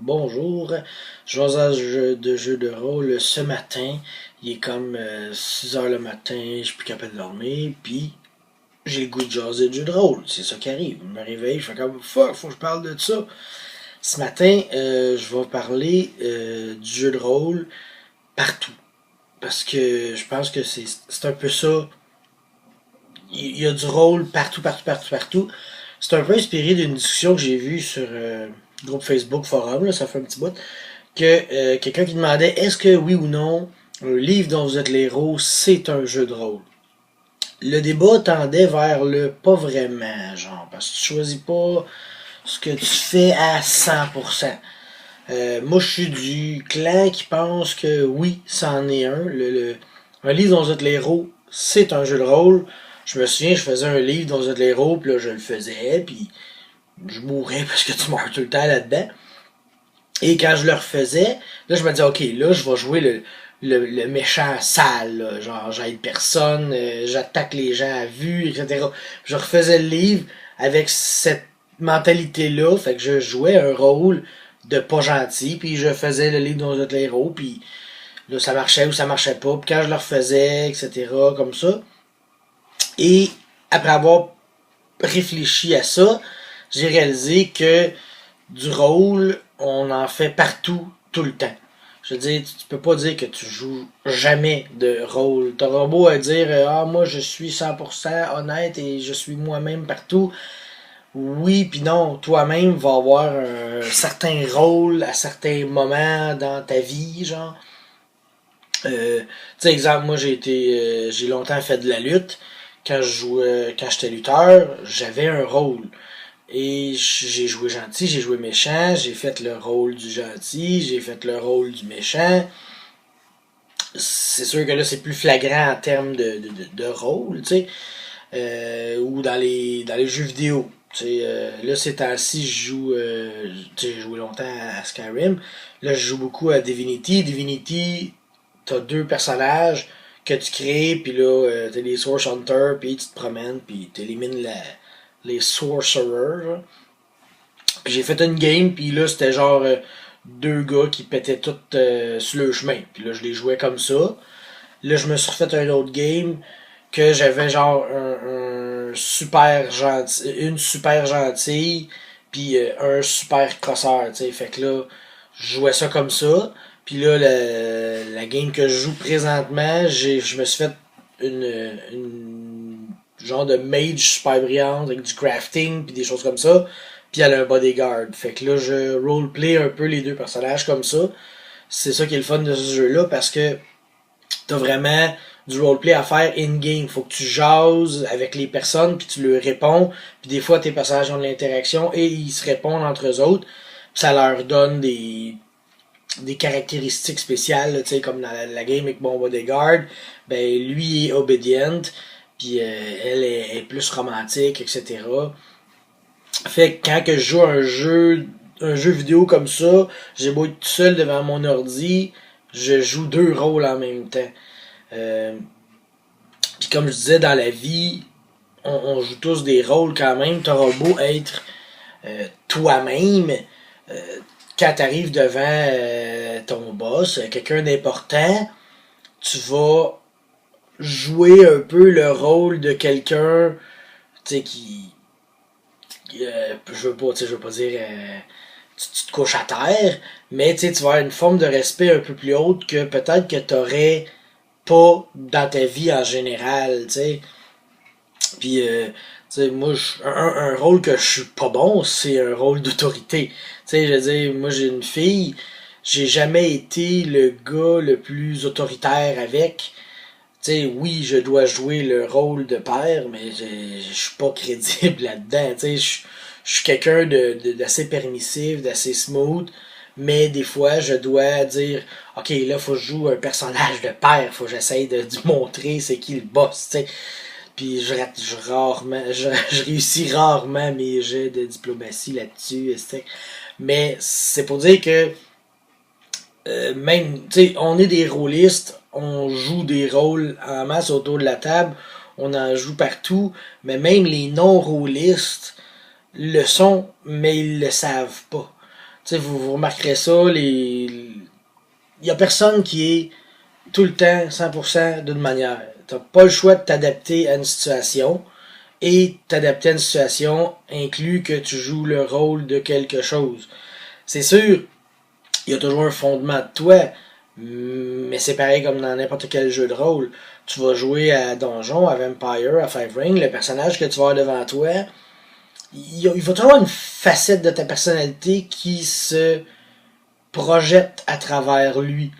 bonjour. Je vais à de jeu de rôle ce matin. Il est comme 6 heures le matin, je suis plus capable de dormir, puis j'ai le goût de jaser de jeu de rôle. C'est ça qui arrive. Je me réveille, je fais comme fuck, faut que je parle de ça. Ce matin, je vais parler du jeu de rôle partout. Parce que je pense que c'est un peu ça. Il y a du rôle partout, partout, partout, partout. C'est un peu inspiré d'une discussion que j'ai vue sur groupe Facebook Forum, là, ça fait un petit bout, que quelqu'un qui demandait est-ce que oui ou non, un livre dont vous êtes l'héros, c'est un jeu de rôle. Le débat tendait vers le pas vraiment, genre, parce que tu choisis pas ce que tu fais à 100%. Moi, je suis du clan qui pense que oui, c'en est un. Un livre dont vous êtes l'héros, c'est un jeu de rôle. Je me souviens, je faisais un livre dont vous êtes l'héros, puis là, je le faisais, puis je mourais parce que tu meurs tout le temps là-dedans. Et quand je le refaisais, là, je me disais, ok, là, je vais jouer le méchant sale, là. Genre, j'aide personne, j'attaque les gens à vue, etc. Je refaisais le livre avec cette mentalité-là, fait que je jouais un rôle de pas gentil, puis je faisais le livre dont j'étais héros, puis là, ça marchait ou ça marchait pas, puis quand je le refaisais, etc., comme ça. Et après avoir réfléchi à ça, j'ai réalisé que du rôle, on en fait partout, tout le temps. Je veux dire, tu peux pas dire que tu joues jamais de rôle. T'auras beau à dire ah, moi je suis 100% honnête et je suis moi-même partout. Oui, puis non, toi-même va avoir un certain rôle à certains moments dans ta vie, genre. Tu sais, exemple, moi j'ai longtemps fait de la lutte. Quand j'étais lutteur, j'avais un rôle. Et j'ai joué gentil, j'ai joué méchant, j'ai fait le rôle du gentil, j'ai fait le rôle du méchant. C'est sûr que là, c'est plus flagrant en termes de rôle, tu sais. Ou dans les jeux vidéo. Là, ces temps-ci, j'ai joué longtemps à Skyrim. Là, je joue beaucoup à Divinity. Divinity, t'as deux personnages que tu crées, puis là, t'as les Source Hunters, puis tu te promènes, puis t'élimines les Sorcerers. Là. Puis j'ai fait une game, puis là, c'était genre deux gars qui pétaient tout sur le chemin. Puis là, je les jouais comme ça. Là, je me suis refait un autre game que j'avais genre un super gentil, une super gentille, puis un super crosseur, tu sais. Fait que là, je jouais ça comme ça. Puis là, la game que je joue présentement, je me suis fait une genre de mage super brillante avec du crafting puis des choses comme ça. Puis elle a un bodyguard. Fait que là, je roleplay un peu les deux personnages comme ça. C'est ça qui est le fun de ce jeu-là parce que t'as vraiment du roleplay à faire in-game. Faut que tu jases avec les personnes, puis tu leur réponds. Puis des fois, tes personnages ont de l'interaction et ils se répondent entre eux autres. Puis ça leur donne des caractéristiques spéciales, tu sais, comme dans la game avec mon bodyguard. Ben, lui est obedient, puis elle est plus romantique, etc. Fait que quand que je joue un jeu vidéo comme ça, j'ai beau être tout seul devant mon ordi, je joue deux rôles en même temps. Euh, Puis comme je disais, dans la vie, on joue tous des rôles quand même. T'auras beau être toi-même, quand t'arrives devant ton boss, quelqu'un d'important, tu vas jouer un peu le rôle de quelqu'un, tu sais, je veux pas dire, tu te couches à terre, mais tu vas avoir une forme de respect un peu plus haute que peut-être que t'aurais pas dans ta vie en général, tu sais. Puis, moi, un rôle que je suis pas bon, c'est un rôle d'autorité. Tu sais, je veux dire, moi, j'ai une fille, j'ai jamais été le gars le plus autoritaire avec. Tu sais, oui, je dois jouer le rôle de père, mais je suis pas crédible là-dedans. Tu sais, je suis quelqu'un d'assez permissif, d'assez smooth, mais des fois, je dois dire, ok, là, faut que je joue un personnage de père, faut que j'essaye de montrer c'est qui le boss, tu sais. Puis je réussis rarement mes jets de diplomatie là-dessus, t'sais. Mais c'est pour dire que même, tu sais, on est des rôlistes, on joue des rôles en masse autour de la table, on en joue partout, mais même les non-rôlistes le sont, mais ils le savent pas. Tu sais, vous remarquerez ça, il y a personne qui est tout le temps 100% d'une manière. T'as pas le choix de t'adapter à une situation, et t'adapter à une situation inclut que tu joues le rôle de quelque chose. C'est sûr, il y a toujours un fondement de toi, mais c'est pareil comme dans n'importe quel jeu de rôle. Tu vas jouer à Donjon, à Vampire, à Five Ring, le personnage que tu vas avoir devant toi, il va toujours avoir une facette de ta personnalité qui se projette à travers lui.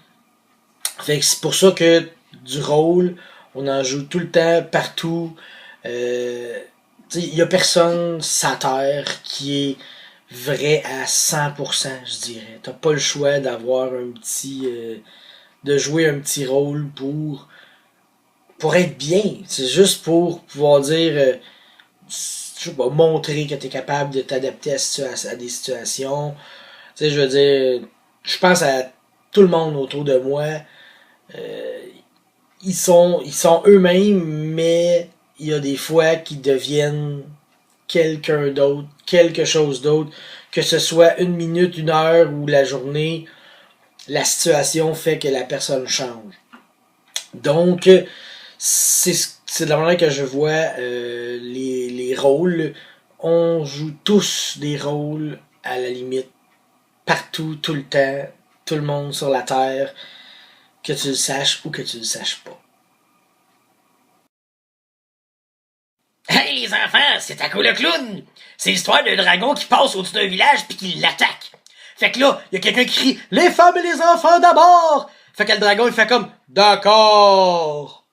Fait que c'est pour ça que du rôle, on en joue tout le temps, partout. Il y a personne sur terre qui est vrai à 100%, je dirais. T'as pas le choix d'avoir un petit... de jouer un petit rôle pour être bien. C'est juste pour pouvoir dire... je sais pas, montrer que t'es capable de t'adapter à des situations. Tu sais, je veux dire... Je pense à tout le monde autour de moi. Euh, ils sont eux-mêmes, mais il y a des fois qu'ils deviennent quelqu'un d'autre, quelque chose d'autre, que ce soit une minute, une heure ou la journée, la situation fait que la personne change. Donc, c'est de la manière que je vois les rôles. On joue tous des rôles à la limite, partout, tout le temps, tout le monde sur la Terre, que tu le saches ou que tu le saches pas. Hey les enfants, c'est Taco le clown! C'est l'histoire d'un dragon qui passe au-dessus d'un village puis qui l'attaque. Fait que là, y a quelqu'un qui crie « Les femmes et les enfants d'abord! » Fait que le dragon il fait comme « D'accord! »